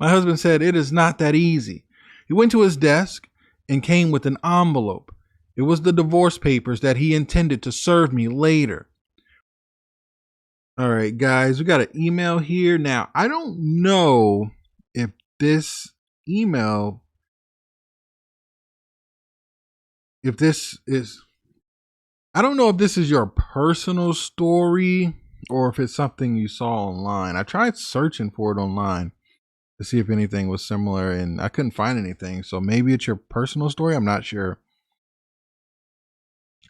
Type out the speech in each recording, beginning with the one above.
My husband said it is not that easy. He went to his desk and came with an envelope. It was the divorce papers that he intended to serve me later. All right, guys, we got an email here. Now, I don't know if this email, if this is, I don't know if this is your personal story or if it's something you saw online. I tried searching for it online to see if anything was similar and I couldn't find anything. So maybe it's your personal story. I'm not sure.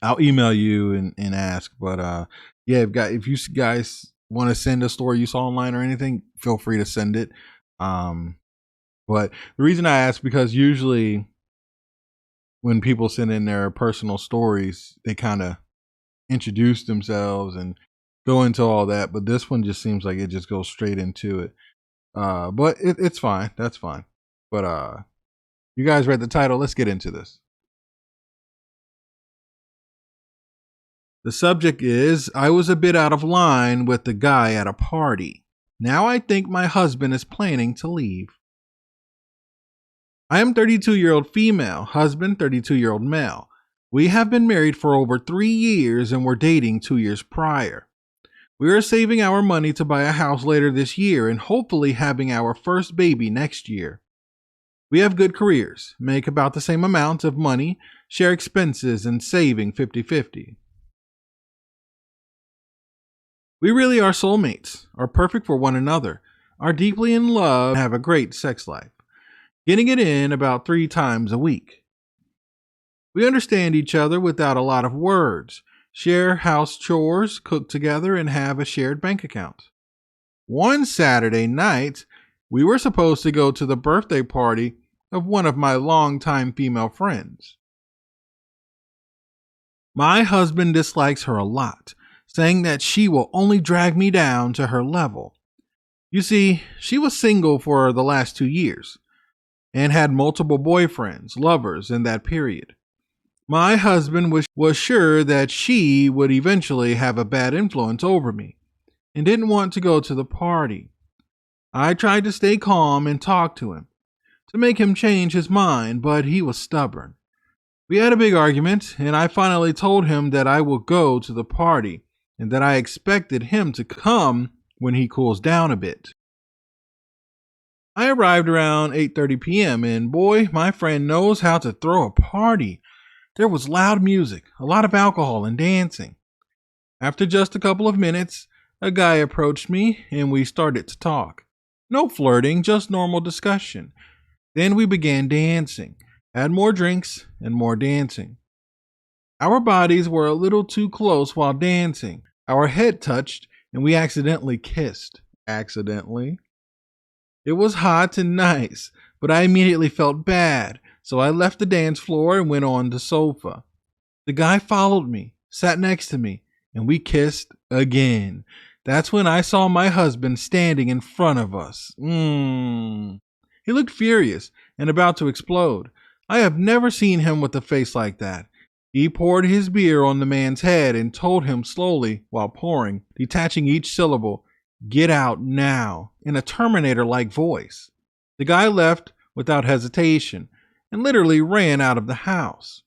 I'll email you and ask. But yeah, if you guys want to send a story you saw online or anything, feel free to send it. But the reason I ask because usually when people send in their personal stories, they kind of introduce themselves and go into all that. But this one just seems like it just goes straight into it. But it's fine. That's fine. But you guys read the title. Let's get into this. The subject is, I was a bit out of line with the guy at a party. Now I think my husband is planning to leave. I am 32-year-old female, husband 32-year-old male. We have been married for over 3 years and were dating 2 years prior. We are saving our money to buy a house later this year and hopefully having our first baby next year. We have good careers, make about the same amount of money, share expenses, and saving 50-50. We really are soulmates, are perfect for one another, are deeply in love, and have a great sex life, getting it in about 3 times a week. We understand each other without a lot of words, share house chores, cook together, and have a shared bank account. One Saturday night, we were supposed to go to the birthday party of one of my longtime female friends. My husband dislikes her a lot, saying that she will only drag me down to her level. You see, she was single for the last 2 years and had multiple boyfriends, lovers in that period. My husband was sure that she would eventually have a bad influence over me and didn't want to go to the party. I tried to stay calm and talk to him to make him change his mind, but he was stubborn. We had a big argument, and I finally told him that I will go to the party and that I expected him to come when he cools down a bit. I arrived around 8:30 p.m. and boy, my friend knows how to throw a party. There was loud music, a lot of alcohol and dancing. After just a couple of minutes, a guy approached me and we started to talk. No flirting, just normal discussion. Then we began dancing, had more drinks and more dancing. Our bodies were a little too close while dancing. Our head touched and we accidentally kissed. Accidentally. It was hot and nice, but I immediately felt bad, so I left the dance floor and went on the sofa. The guy followed me, sat next to me, and we kissed again. That's when I saw my husband standing in front of us. He looked furious and about to explode. I have never seen him with a face like that. He poured his beer on the man's head and told him slowly, while pouring, detaching each syllable, "Get out now," in a Terminator-like voice. The guy left without hesitation and literally ran out of the house.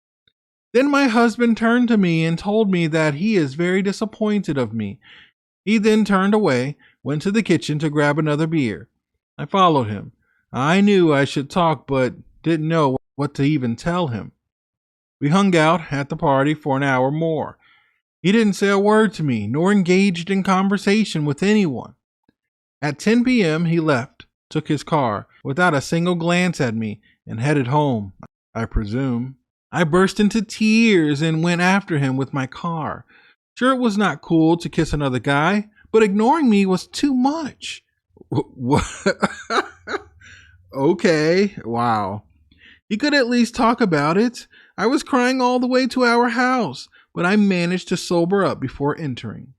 Then my husband turned to me and told me that he is very disappointed of me. He then turned away, went to the kitchen to grab another beer. I followed him. I knew I should talk, but didn't know what to even tell him. We hung out at the party for an hour more. He didn't say a word to me, nor engaged in conversation with anyone. At 10 p.m., he left, took his car, without a single glance at me, and headed home, I presume. I burst into tears and went after him with my car. Sure, it was not cool to kiss another guy, but ignoring me was too much. What? Okay, wow. He could at least talk about it. I was crying all the way to our house, but I managed to sober up before entering.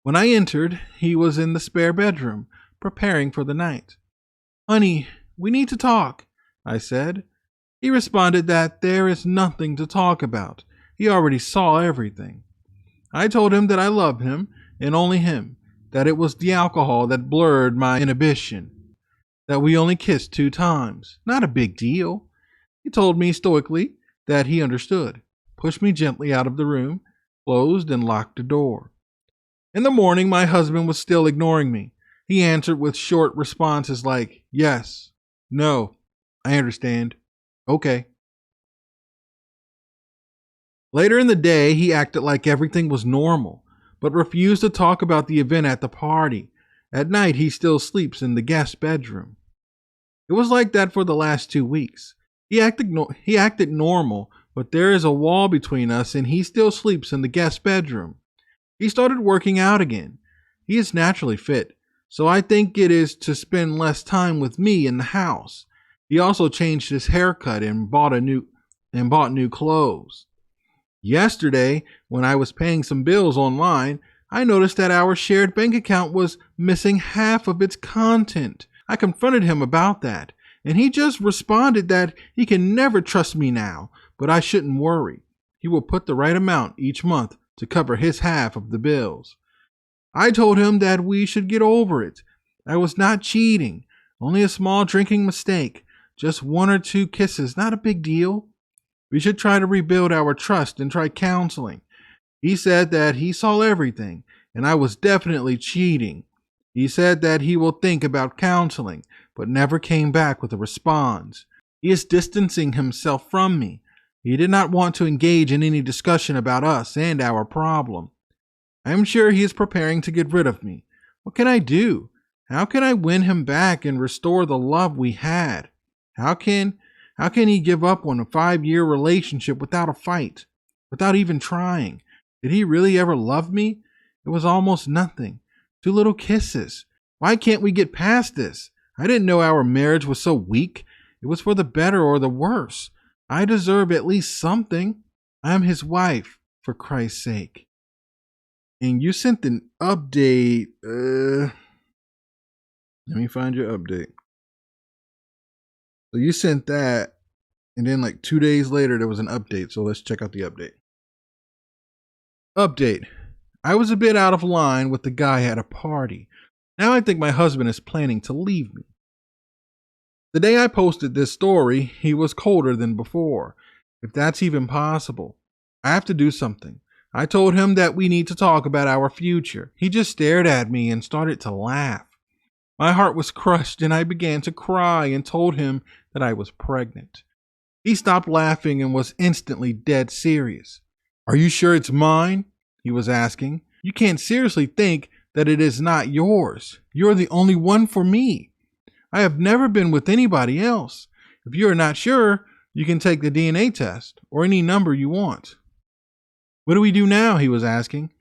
When I entered, he was in the spare bedroom, preparing for the night. "Honey, we need to talk," I said. He responded that there is nothing to talk about. He already saw everything. I told him that I loved him, and only him, that it was the alcohol that blurred my inhibition, that we only kissed 2 times. Not a big deal. He told me stoically that he understood, pushed me gently out of the room, closed and locked the door. In the morning, my husband was still ignoring me. He answered with short responses like, yes, no, I understand, okay. Later in the day, he acted like everything was normal, but refused to talk about the event at the party. At night, he still sleeps in the guest bedroom. It was like that for the last 2 weeks. He acted normal, but there is a wall between us and he still sleeps in the guest bedroom. He started working out again. He is naturally fit, so I think it is to spend less time with me in the house. He also changed his haircut and bought new clothes. Yesterday, when I was paying some bills online, I noticed that our shared bank account was missing half of its content. I confronted him about that, and he just responded that he can never trust me now, but I shouldn't worry. He will put the right amount each month to cover his half of the bills. I told him that we should get over it. I was not cheating, only a small drinking mistake, just 1 or 2 kisses, not a big deal. We should try to rebuild our trust and try counseling. He said that he saw everything, and I was definitely cheating. He said that he will think about counseling, but never came back with a response. He is distancing himself from me. He did not want to engage in any discussion about us and our problem. I am sure he is preparing to get rid of me. What can I do? How can I win him back and restore the love we had? How can he give up on a 5-year relationship without a fight, without even trying? Did he really ever love me? It was almost nothing. 2 little kisses. Why can't we get past this? I didn't know our marriage was so weak. It was for the better or the worse. I deserve at least something. I am his wife, for Christ's sake. And you sent an update. Let me find your update. So you sent that, and then like 2 days later, there was an update. So let's check out the update. Update. I was a bit out of line with the guy at a party. Now I think my husband is planning to leave me. The day I posted this story, he was colder than before. If that's even possible, I have to do something. I told him that we need to talk about our future. He just stared at me and started to laugh. My heart was crushed and I began to cry and told him that I was pregnant. He stopped laughing and was instantly dead serious. Are you sure it's mine? He was asking. You can't seriously think that it is not yours. You're the only one for me. I have never been with anybody else. If you are not sure, you can take the DNA test or any number you want. What do we do now? He was asking.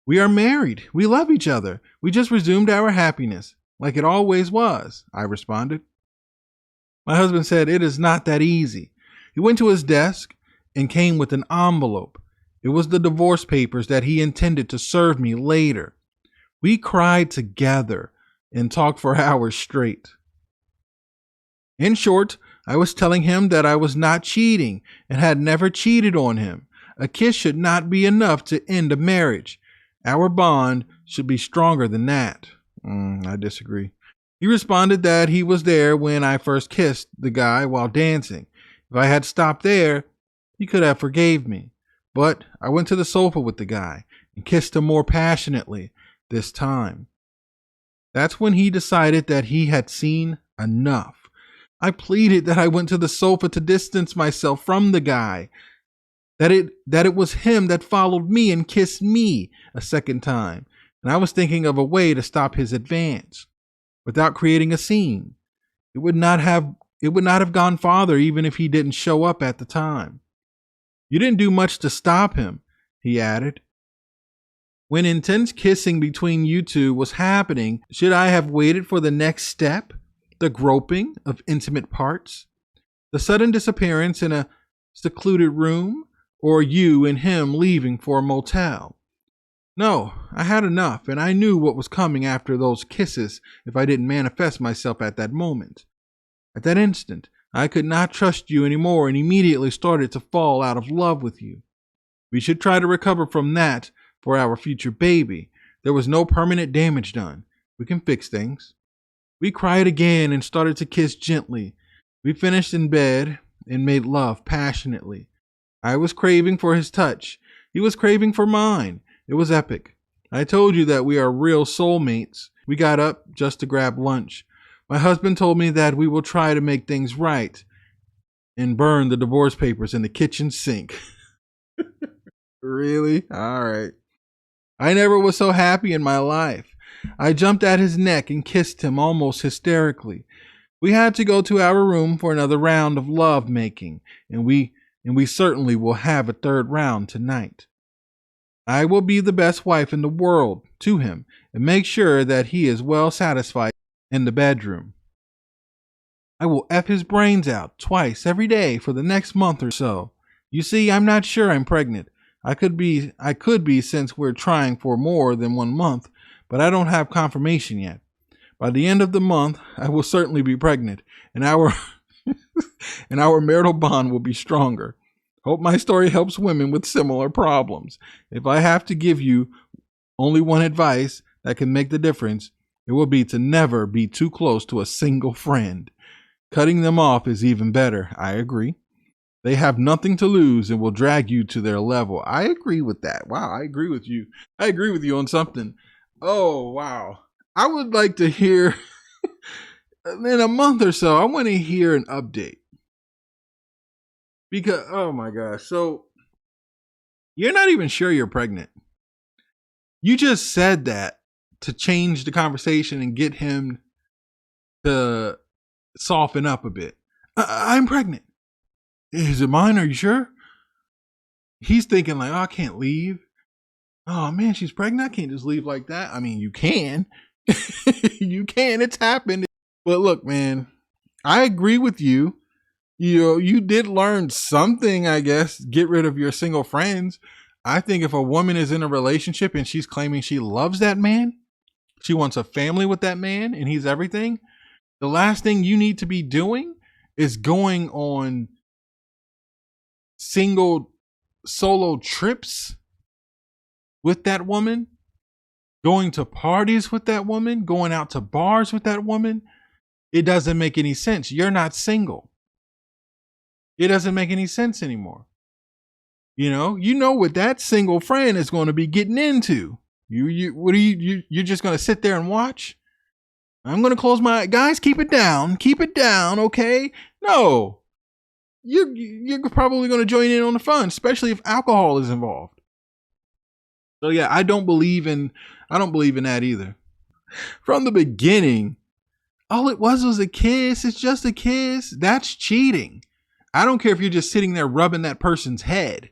We are married. We love each other. We just resumed our happiness, like it always was, I responded. My husband said it is not that easy. He went to his desk and came with an envelope. It was the divorce papers that he intended to serve me later. We cried together and talked for hours straight. In short, I was telling him that I was not cheating and had never cheated on him. A kiss should not be enough to end a marriage. Our bond should be stronger than that. I disagree. He responded that he was there when I first kissed the guy while dancing. If I had stopped there, he could have forgave me. But I went to the sofa with the guy and kissed him more passionately this time. That's when he decided that he had seen enough. I pleaded that I went to the sofa to distance myself from the guy, that it was him that followed me and kissed me a second time, and I was thinking of a way to stop his advance without creating a scene. It would not have gone farther even if he didn't show up at the time. You didn't do much to stop him, he added. When intense kissing between you two was happening, should I have waited for the next step? The groping of intimate parts? The sudden disappearance in a secluded room? Or you and him leaving for a motel? No, I had enough, and I knew what was coming after those kisses if I didn't manifest myself at that moment. At that instant, I could not trust you anymore and immediately started to fall out of love with you. We should try to recover from that for our future baby. There was no permanent damage done. We can fix things. We cried again and started to kiss gently. We finished in bed and made love passionately. I was craving for his touch. He was craving for mine. It was epic. I told you that we are real soulmates. We got up just to grab lunch. My husband told me that we will try to make things right and burn the divorce papers in the kitchen sink. Really? All right. I never was so happy in my life. I jumped at his neck and kissed him almost hysterically. We had to go to our room for another round of love making, and we certainly will have a third round tonight. I will be the best wife in the world to him and make sure that he is well satisfied in the bedroom. I will F his brains out twice every day for the next month or so. You see, I'm not sure I'm pregnant. I could be since we're trying for more than 1 month, but I don't have confirmation yet. By the end of the month, I will certainly be pregnant, and our and our marital bond will be stronger. Hope my story helps women with similar problems. If I have to give you only one advice that can make the difference, it will be to never be too close to a single friend. Cutting them off is even better. I agree. They have nothing to lose and will drag you to their level. I agree with that. Wow, I agree with you. I agree with you on something. Oh, wow. I would like to hear in a month or so, I want to hear an update. Because, oh my gosh. So you're not even sure you're pregnant. You just said that to change the conversation and get him to soften up a bit. I'm pregnant. Is it mine? Are you sure? He's thinking like, oh, I can't leave. Oh man, she's pregnant. I can't just leave like that. I mean, you can. You can. It's happened. But look, man, I agree with you. You know, you did learn something, I guess. Get rid of your single friends. I think if a woman is in a relationship and she's claiming she loves that man, she wants a family with that man, and he's everything, the last thing you need to be doing is going on single solo trips with that woman, going to parties with that woman, going out to bars with that woman. It doesn't make any sense. You're not single. It doesn't make any sense anymore. You know what that single friend is going to be getting into. You're just going to sit there and watch? I'm going to close my guys. Keep it down, okay? No, you're probably going to join in on the fun, especially if alcohol is involved. So yeah, I don't believe in that either. From the beginning, all it was a kiss. It's just a kiss. That's cheating. I don't care if you're just sitting there rubbing that person's head.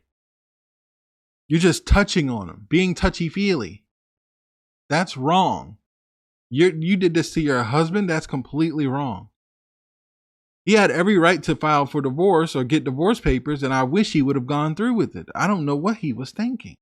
You're just touching on them, being touchy-feely. That's wrong. You did this to your husband. That's completely wrong. He had every right to file for divorce or get divorce papers, and I wish he would have gone through with it. I don't know what he was thinking.